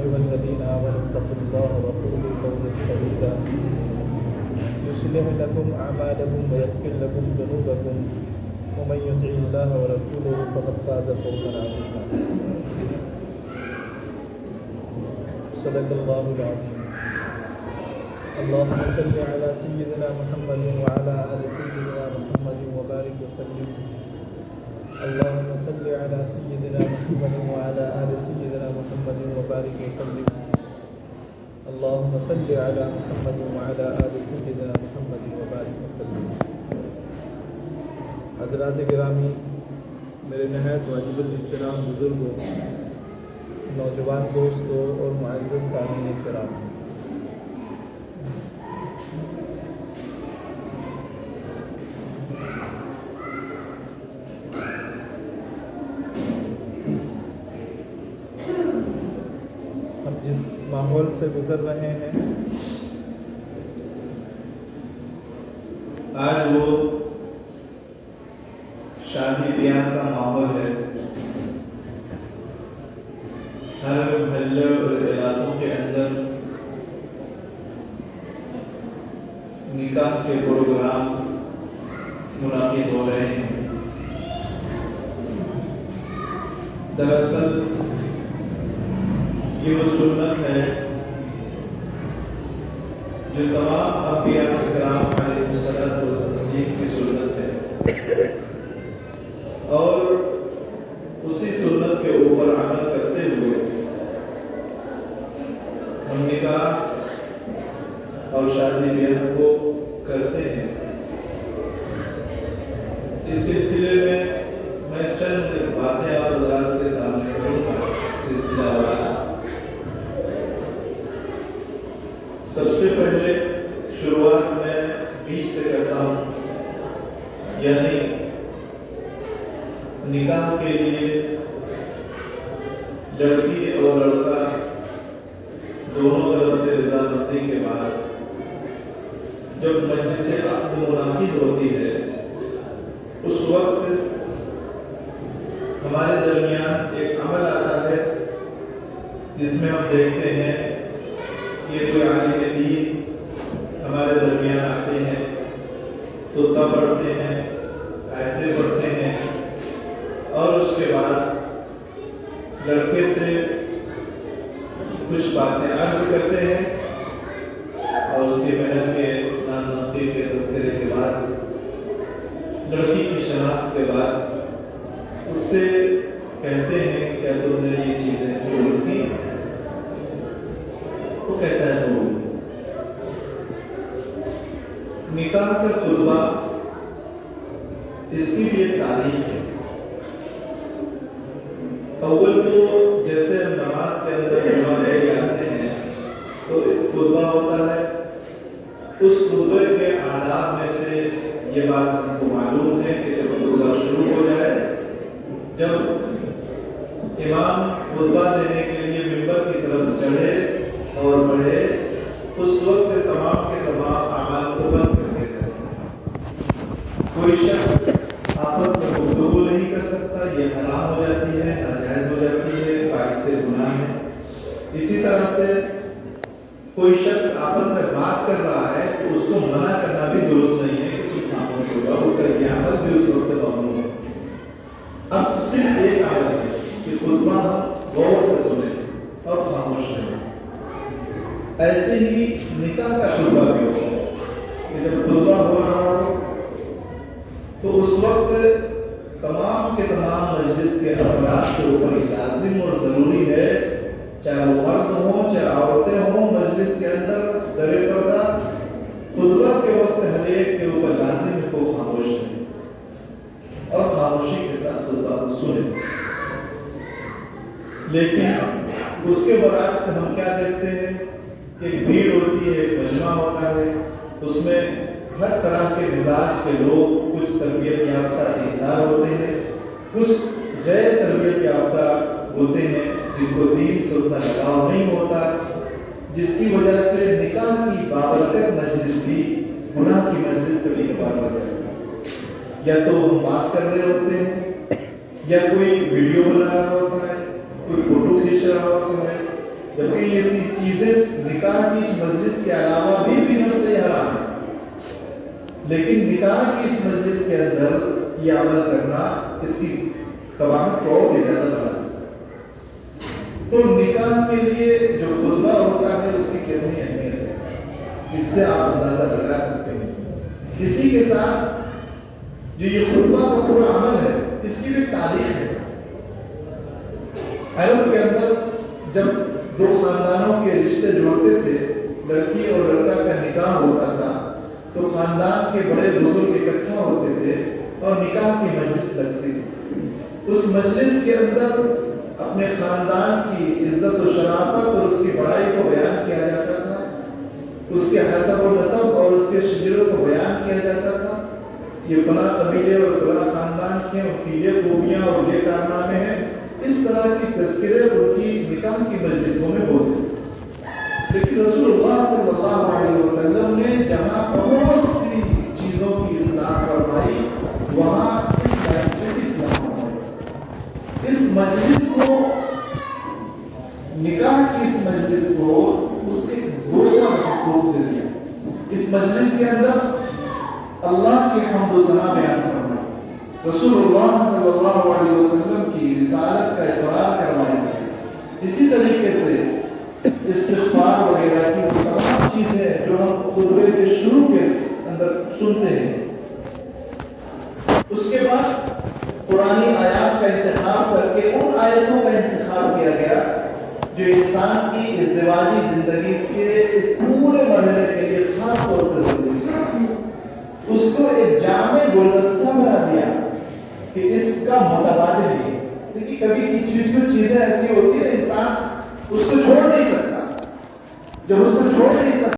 أيها الذين آمنوا اتقوا الله وقولوا قولا سديدا يصلح لكم أعمالكم ويغفر لكم ذنوبكم ومن يطع الله ورسوله فقد فاز فوزا عظيما. صدق الله العظيم. اللهم صل على سيدنا محمد وعلى آل سيدنا محمد وبارك وسلم. اللهم صل على سيدنا محمد وعلى آل سيدنا محمد وبارك وسلم. اللهم صل على محمد وعلى آل سيدنا محمد وبارك وسلم. حضرات گرامی، میرے نہایت واجب الاحترام بزرگوں، نوجوان دوستوں اور معزز سامعین کرام، ہم جس ماحول سے گزر رہے ہیں آج وہ شادی بیاہ کا ماحول ہے. ہر محلے اور علاقوں کے اندر نکاح کے پروگرام منعقد ہو رہے ہیں. دراصل یہ وہ سنت ہے جو تمام انبیاء کرام علیہ الصلوۃ والتسلیم کی سنت ہے، اور اسی سنت کے اوپر عمل کرتے ہوئے ہم نکاح اور شادی بیاہ کو کرتے ہیں. اس سلسلے میں چند باتیں آپ حضرات کے سامنے کروں گا. سلسلہ وار سب سے پہلے شروعات میں بیچ سے کرتا ہوں، یعنی نکاح کے لیے لڑکی اور لڑکا دونوں طرف سے رضامندی کے بعد جب مجلس عقد منعقد ہوتی ہے، اس وقت ہمارے درمیان ایک عمل آتا ہے جس میں ہم دیکھتے ہیں کہ کوئی عالم دین ہمارے درمیان آتے ہیں، خطبہ پڑھتے ہیں، آیتیں پڑھتے ہیں، اور اس کے بعد لڑکے سے کچھ باتیں عرض کرتے ہیں، اور اس کے مہر کے نام نقطے کے تذکرے کے بعد لڑکی کی شناخت کے بعد اس سے کہتے ہیں کہ کیا تم نے یہ چیزیں قبول کی؟ وہ کہتا ہے قبول. نکاح کا خطبہ اس کی بھی ایک تاریخ ہے. اول تو جیسے ہم نماز کے اندر جمعہ لے کے آتے ہیں تو ایک خطبہ ہوتا ہے. اس خطبے کے آداب میں سے یہ بات ہم کو معلوم ہے کہ جب خطبہ شروع ہو جائے، جب امام خطبہ دینے کے لیے ممبر کی طرف چڑھے اور بڑھے، اس وقت تمام کے تمام اعمال کو بند کر دیتے ہیں. کوئی شخص آپس میں گفتگو نہیں کر سکتا، یہ حرام ہو جاتی ہے، ناجائز ہو جاتی ہے، باعث گناہ ہے. اسی طرح سے کوئی شخص آپس میں بات کر رہا ہے تو اس کو منع کرنا بھی درست نہیں ہے کہ کچھ خاموش ہوگا، اس کا یہ عمل بھی اس وقت ممنوع ہے. اب صرف ایک عمل ہے کہ خطبہ غور سے سنیں اور خاموش رہیں. ایسے ہی نکاح کا خطبہ بھی ہوتا ہے کہ جب خطبہ ہو رہا ہو تو اس وقت تمام کے تمام مجلس کے افراد کے اوپر لازم اور ضروری ہے، چاہے وہ مرد ہوں چاہے عورتیں ہوں، مجلس کے اندر در پردہ خطبہ کے وقت ہر ایک کے اوپر لازم ہے کو خاموش رہے اور خاموشی کے ساتھ خطبہ کو سنیں. لیکن اس کے برعکس ہم کیا دیکھتے ہیں کہ بھیڑ ہوتی ہے، ایک مجمع ہوتا ہے، اس میں ہر طرح کے مزاج کے لوگ، کچھ تربیت یافتہ دیندار ہوتے ہیں، کچھ غیر تربیت یافتہ ہوتے ہیں جن کو دین سے اتنا لگاؤ نہیں ہوتا، جس کی وجہ سے نکاح کی بابرکت مجلس بھی گناہ کی مجلس کبھی کبھار بن جاتی ہے. یا تو ہم بات کر رہے ہوتے ہیں، یا کوئی ویڈیو بنا رہا ہوتا ہے، کوئی فوٹو کھینچ رہا ہوتا ہے، جبکہ یہ چیزیں نکاح کی اس مجلس کے علاوہ بھی نفس سے حرام ہے، لیکن نکاح کی اس مجلس کے اندر یہ عمل کرنا اس کی قباحت کو اور بھی زیادہ بڑھا۔ تو نکاح کے لیے جو خطبہ ہوتا ہے اس کی کتنی اہمیت ہے، اس سے آپ اندازہ لگا سکتے ہیں۔ اسی کے ساتھ جو یہ خطبہ کا پورا عمل ہے اس کی بھی تاریخ ہے۔ عرب کے اندر جب دو خاندانوں کے رشتے جوڑتے تھے، لڑکی اور لڑکا کا نکاح ہوتا تھا، تو خاندان کے بڑے بزرگ اکٹھا ہوتے تھے اور نکاح کی مجلس لگتی تھی۔ اس مجلس کے اندر اپنے خاندان کی عزت و شرافت اور اس کی بڑائی کو بیان کیا جاتا تھا، اس کے حسب و نسب اور اس کے شجروں کو بیان کیا جاتا تھا۔ یہ فلاں قبیلے اور فلاں خاندان کے ان کی یہ خوبیاں اور یہ کارنامے ہیں، اس طرح کی تذکرے ان کی نکاح کی مجلسوں میں ہوتے تھے۔ لیکن رسول اللہ صلی اللہ علیہ وسلم نے جہاں بہت سی چیزوں کی اصلاح فرمائی، وہاں اس لائن سے بھی اصلاح فرمائی۔ اس مجلس کو، نکاح کی اس مجلس کو اس کے دوسرا حقوق دے دیا۔ اس مجلس کے اندر اللہ کی حمد و ثنا بیان فرمائی، رسول اللہ صلی اللہ علیہ وسلم کی رسالت کا اقرار کروایا گیا۔ اسی طریقے سے استغفار وغیرہ کی تمام چیزیں جو ہم خطبے کے شروع کے اندر سنتے ہیں، اس کے بعد قرآنی آیات کا انتخاب کر کے ان آیتوں کا انتخاب کیا گیا جو انسان کی ازدواجی زندگی کے اس پورے مرحلے کے لیے خاص طور سے ضروری ہے۔ اس کو ایک جامع گلدستہ بنا دیا کہ اس کا متبادل بھی ہے۔ دیکھیے کبھی کچھ چیزیں ایسی ہوتی ہیں انسان اس کو چھوڑ نہیں سکتا، جب اس کو چھوڑ نہیں سکتا